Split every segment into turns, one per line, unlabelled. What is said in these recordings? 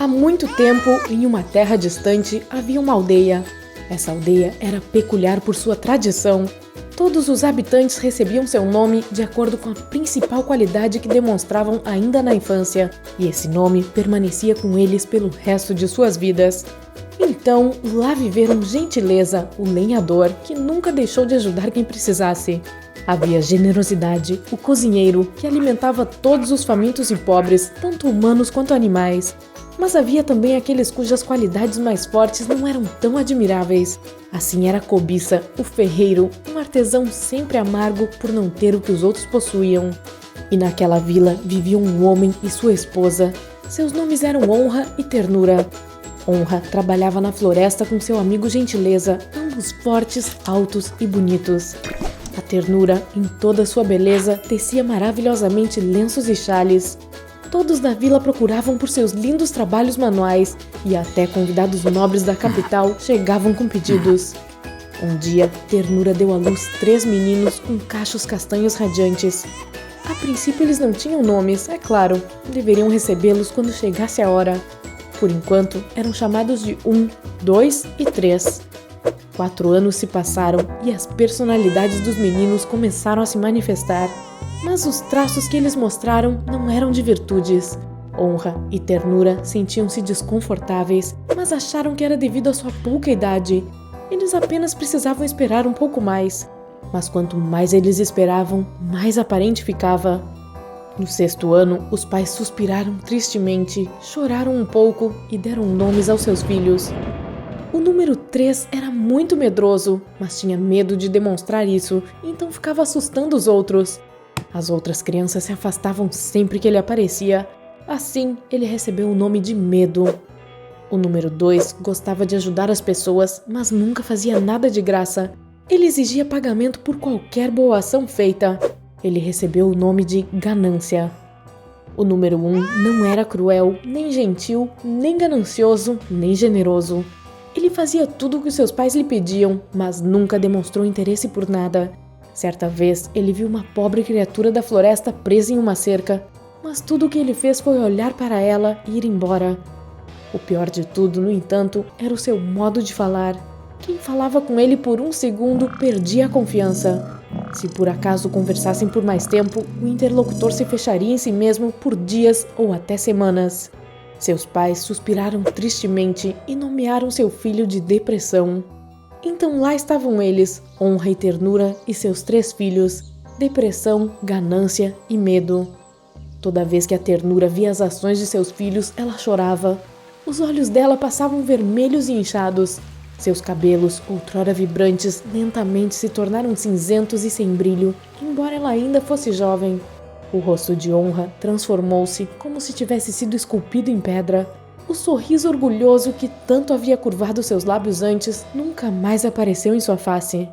Há muito tempo, em uma terra distante, havia uma aldeia. Essa aldeia era peculiar por sua tradição. Todos os habitantes recebiam seu nome de acordo com a principal qualidade que demonstravam ainda na infância, e esse nome permanecia com eles pelo resto de suas vidas. Então, lá viveram Gentileza, o lenhador, que nunca deixou de ajudar quem precisasse. Havia Generosidade, o cozinheiro, que alimentava todos os famintos e pobres, tanto humanos quanto animais. Mas havia também aqueles cujas qualidades mais fortes não eram tão admiráveis. Assim era Cobiça, o ferreiro, um artesão sempre amargo por não ter o que os outros possuíam. E naquela vila viviam um homem e sua esposa. Seus nomes eram Honra e Ternura. Honra trabalhava na floresta com seu amigo Gentileza, ambos fortes, altos e bonitos. A Ternura, em toda sua beleza, tecia maravilhosamente lenços e xales. Todos da vila procuravam por seus lindos trabalhos manuais e até convidados nobres da capital chegavam com pedidos. Um dia, Ternura deu à luz 3 meninos com cachos castanhos radiantes. A princípio eles não tinham nomes, é claro, deveriam recebê-los quando chegasse a hora. Por enquanto, eram chamados de 1, 2 e 3. 4 anos se passaram e as personalidades dos meninos começaram a se manifestar. Mas os traços que eles mostraram não eram de virtudes. Honra e Ternura sentiam-se desconfortáveis, mas acharam que era devido à sua pouca idade. Eles apenas precisavam esperar um pouco mais. Mas quanto mais eles esperavam, mais aparente ficava. No 6º ano, os pais suspiraram tristemente, choraram um pouco e deram nomes aos seus filhos. O número 3 era muito medroso, mas tinha medo de demonstrar isso, então ficava assustando os outros. As outras crianças se afastavam sempre que ele aparecia. Assim, ele recebeu o nome de Medo. O número 2 gostava de ajudar as pessoas, mas nunca fazia nada de graça. Ele exigia pagamento por qualquer boa ação feita. Ele recebeu o nome de Ganância. O número 1 não era cruel, nem gentil, nem ganancioso, nem generoso. Ele fazia tudo o que seus pais lhe pediam, mas nunca demonstrou interesse por nada. Certa vez, ele viu uma pobre criatura da floresta presa em uma cerca, mas tudo o que ele fez foi olhar para ela e ir embora. O pior de tudo, no entanto, era o seu modo de falar. Quem falava com ele por um segundo perdia a confiança. Se por acaso conversassem por mais tempo, o interlocutor se fecharia em si mesmo por dias ou até semanas. Seus pais suspiraram tristemente e nomearam seu filho de Depressão. Então lá estavam eles, Honra e Ternura e seus 3 filhos, Depressão, Ganância e Medo. Toda vez que a Ternura via as ações de seus filhos, ela chorava. Os olhos dela passavam vermelhos e inchados. Seus cabelos, outrora vibrantes, lentamente se tornaram cinzentos e sem brilho, embora ela ainda fosse jovem. O rosto de Honra transformou-se como se tivesse sido esculpido em pedra. O sorriso orgulhoso que tanto havia curvado seus lábios antes nunca mais apareceu em sua face.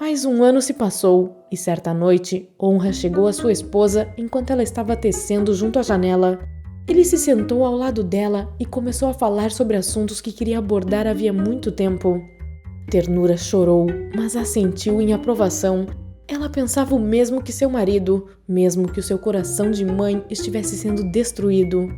Mais um ano se passou e certa noite, Honra chegou à sua esposa enquanto ela estava tecendo junto à janela. Ele se sentou ao lado dela e começou a falar sobre assuntos que queria abordar havia muito tempo. Ternura chorou, mas assentiu em aprovação. Ela pensava o mesmo que seu marido, mesmo que o seu coração de mãe estivesse sendo destruído.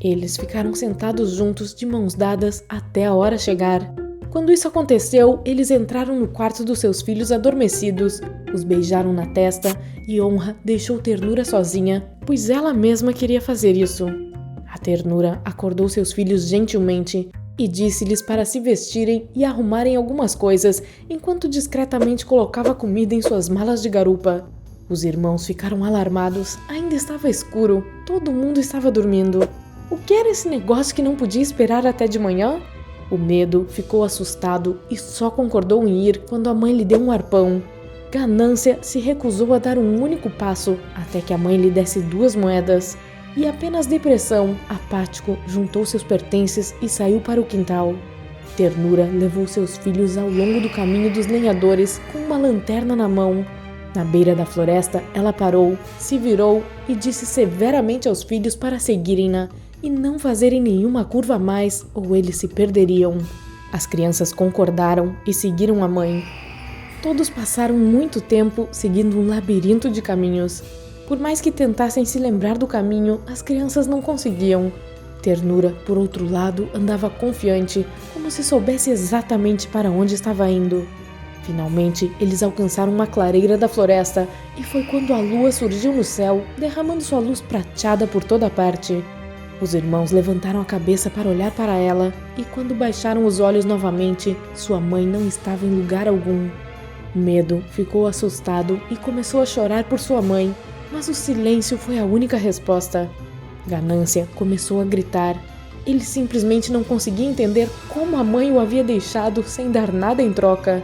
Eles ficaram sentados juntos de mãos dadas até a hora chegar. Quando isso aconteceu, eles entraram no quarto dos seus filhos adormecidos, os beijaram na testa e Honra deixou Ternura sozinha, pois ela mesma queria fazer isso. A Ternura acordou seus filhos gentilmente e disse-lhes para se vestirem e arrumarem algumas coisas, enquanto discretamente colocava comida em suas malas de garupa. Os irmãos ficaram alarmados, ainda estava escuro, todo mundo estava dormindo. O que era esse negócio que não podia esperar até de manhã? O Medo ficou assustado e só concordou em ir quando a mãe lhe deu um arpão. Ganância se recusou a dar um único passo até que a mãe lhe desse 2 moedas. E apenas Depressão, apático, juntou seus pertences e saiu para o quintal. Ternura levou seus filhos ao longo do caminho dos lenhadores com uma lanterna na mão. Na beira da floresta, ela parou, se virou e disse severamente aos filhos para seguirem-na e não fazerem nenhuma curva a mais ou eles se perderiam. As crianças concordaram e seguiram a mãe. Todos passaram muito tempo seguindo um labirinto de caminhos. Por mais que tentassem se lembrar do caminho, as crianças não conseguiam. Ternura, por outro lado, andava confiante, como se soubesse exatamente para onde estava indo. Finalmente, eles alcançaram uma clareira da floresta e foi quando a lua surgiu no céu, derramando sua luz prateada por toda parte. Os irmãos levantaram a cabeça para olhar para ela e quando baixaram os olhos novamente, sua mãe não estava em lugar algum. Medo ficou assustado e começou a chorar por sua mãe, mas o silêncio foi a única resposta. Ganância começou a gritar. Ele simplesmente não conseguia entender como a mãe o havia deixado sem dar nada em troca.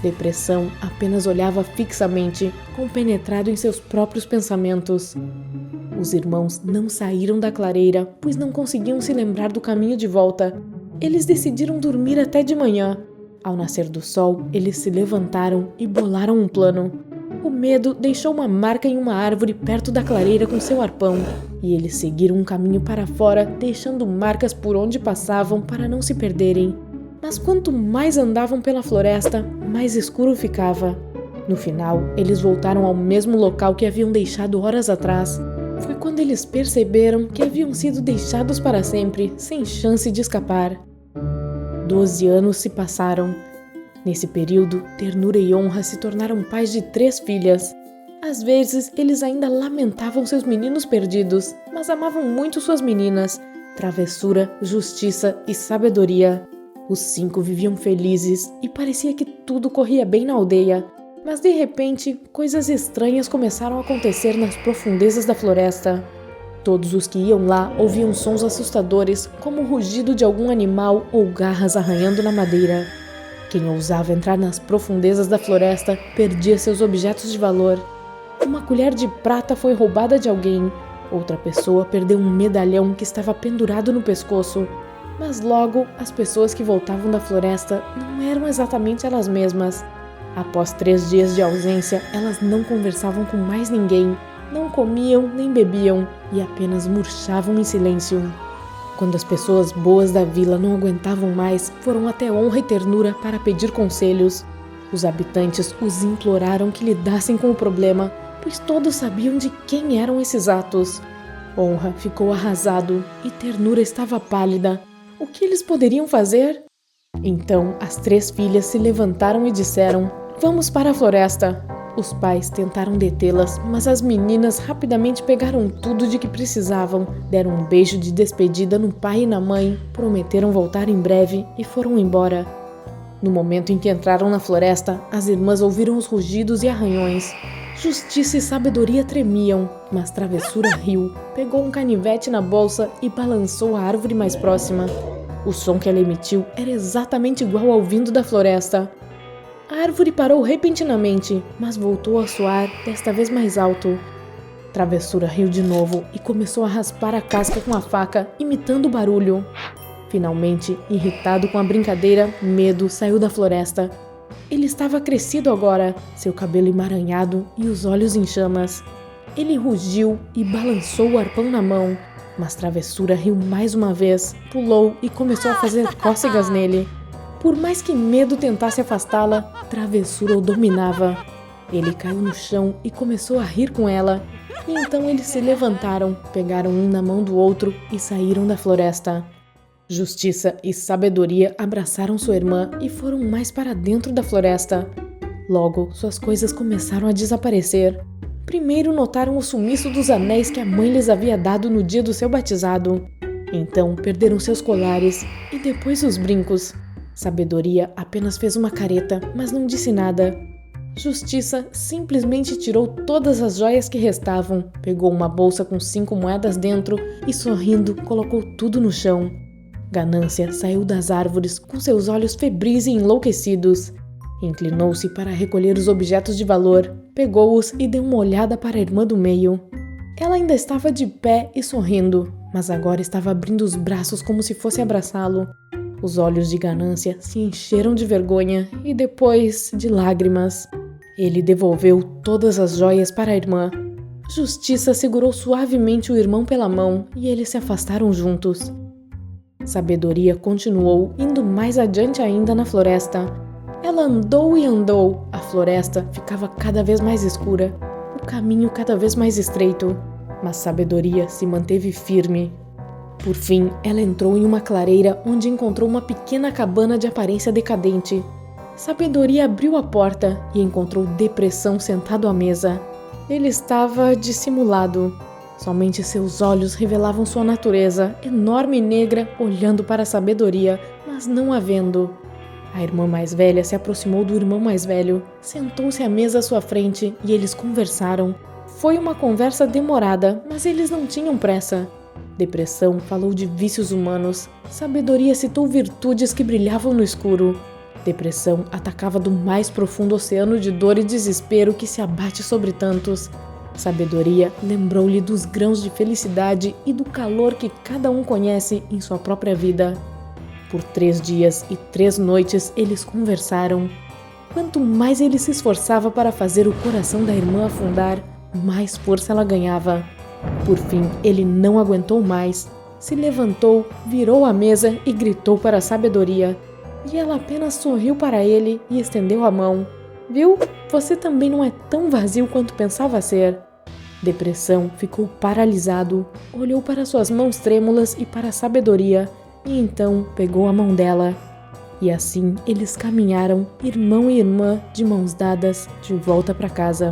Depressão apenas olhava fixamente, compenetrado em seus próprios pensamentos. Os irmãos não saíram da clareira, pois não conseguiam se lembrar do caminho de volta. Eles decidiram dormir até de manhã. Ao nascer do sol, eles se levantaram e bolaram um plano. O medo deixou uma marca em uma árvore perto da clareira com seu arpão, e eles seguiram um caminho para fora, deixando marcas por onde passavam para não se perderem. Mas quanto mais andavam pela floresta, mais escuro ficava. No final, eles voltaram ao mesmo local que haviam deixado horas atrás. Foi quando eles perceberam que haviam sido deixados para sempre, sem chance de escapar. 12 anos se passaram. Nesse período, Ternura e Honra se tornaram pais de 3 filhas. Às vezes, eles ainda lamentavam seus meninos perdidos, mas amavam muito suas meninas, Travessura, Justiça e Sabedoria. Os 5 viviam felizes e parecia que tudo corria bem na aldeia. Mas de repente, coisas estranhas começaram a acontecer nas profundezas da floresta. Todos os que iam lá ouviam sons assustadores, como o rugido de algum animal ou garras arranhando na madeira. Quem ousava entrar nas profundezas da floresta perdia seus objetos de valor. Uma colher de prata foi roubada de alguém. Outra pessoa perdeu um medalhão que estava pendurado no pescoço. Mas logo, as pessoas que voltavam da floresta não eram exatamente elas mesmas. Após 3 dias de ausência, elas não conversavam com mais ninguém, não comiam nem bebiam e apenas murchavam em silêncio. Quando as pessoas boas da vila não aguentavam mais, foram até Honra e Ternura para pedir conselhos. Os habitantes os imploraram que lidassem com o problema, pois todos sabiam de quem eram esses atos. Honra ficou arrasado e Ternura estava pálida. O que eles poderiam fazer? Então, as 3 filhas se levantaram e disseram: "Vamos para a floresta." Os pais tentaram detê-las, mas as meninas rapidamente pegaram tudo de que precisavam, deram um beijo de despedida no pai e na mãe, prometeram voltar em breve e foram embora. No momento em que entraram na floresta, as irmãs ouviram os rugidos e arranhões. Justiça e Sabedoria tremiam, mas Travessura riu, pegou um canivete na bolsa e balançou a árvore mais próxima. O som que ela emitiu era exatamente igual ao vindo da floresta. A árvore parou repentinamente, mas voltou a soar, desta vez mais alto. Travessura riu de novo e começou a raspar a casca com a faca, imitando o barulho. Finalmente, irritado com a brincadeira, Medo saiu da floresta. Ele estava crescido agora, seu cabelo emaranhado e os olhos em chamas. Ele rugiu e balançou o arpão na mão, mas Travessura riu mais uma vez, pulou e começou a fazer cócegas nele. Por mais que Medo tentasse afastá-la, Travessura o dominava. Ele caiu no chão e começou a rir com ela. E então eles se levantaram, pegaram um na mão do outro e saíram da floresta. Justiça e Sabedoria abraçaram sua irmã e foram mais para dentro da floresta. Logo, suas coisas começaram a desaparecer. Primeiro notaram o sumiço dos anéis que a mãe lhes havia dado no dia do seu batizado. Então perderam seus colares e depois os brincos. Sabedoria apenas fez uma careta, mas não disse nada. Justiça simplesmente tirou todas as joias que restavam, pegou uma bolsa com 5 moedas dentro e, sorrindo, colocou tudo no chão. Ganância saiu das árvores com seus olhos febris e enlouquecidos. Inclinou-se para recolher os objetos de valor, pegou-os e deu uma olhada para a irmã do meio. Ela ainda estava de pé e sorrindo, mas agora estava abrindo os braços como se fosse abraçá-lo. Os olhos de Ganância se encheram de vergonha e depois de lágrimas. Ele devolveu todas as joias para a irmã. Justiça segurou suavemente o irmão pela mão e eles se afastaram juntos. Sabedoria continuou, indo mais adiante ainda na floresta. Ela andou e andou. A floresta ficava cada vez mais escura, o caminho cada vez mais estreito, mas Sabedoria se manteve firme. Por fim, ela entrou em uma clareira onde encontrou uma pequena cabana de aparência decadente. Sabedoria abriu a porta e encontrou Depressão sentado à mesa. Ele estava dissimulado. Somente seus olhos revelavam sua natureza, enorme e negra, olhando para a Sabedoria, mas não a vendo. A irmã mais velha se aproximou do irmão mais velho, sentou-se à mesa à sua frente e eles conversaram. Foi uma conversa demorada, mas eles não tinham pressa. Depressão falou de vícios humanos. Sabedoria citou virtudes que brilhavam no escuro. Depressão atacava do mais profundo oceano de dor e desespero que se abate sobre tantos. Sabedoria lembrou-lhe dos grãos de felicidade e do calor que cada um conhece em sua própria vida. Por 3 dias e 3 noites eles conversaram. Quanto mais ele se esforçava para fazer o coração da irmã afundar, mais força ela ganhava. Por fim, ele não aguentou mais. Se levantou, virou a mesa e gritou para a Sabedoria. E ela apenas sorriu para ele e estendeu a mão. Viu? Você também não é tão vazio quanto pensava ser. Depressão ficou paralisado, olhou para suas mãos trêmulas e para a Sabedoria, e então pegou a mão dela. E assim eles caminharam, irmão e irmã, de mãos dadas, de volta para casa.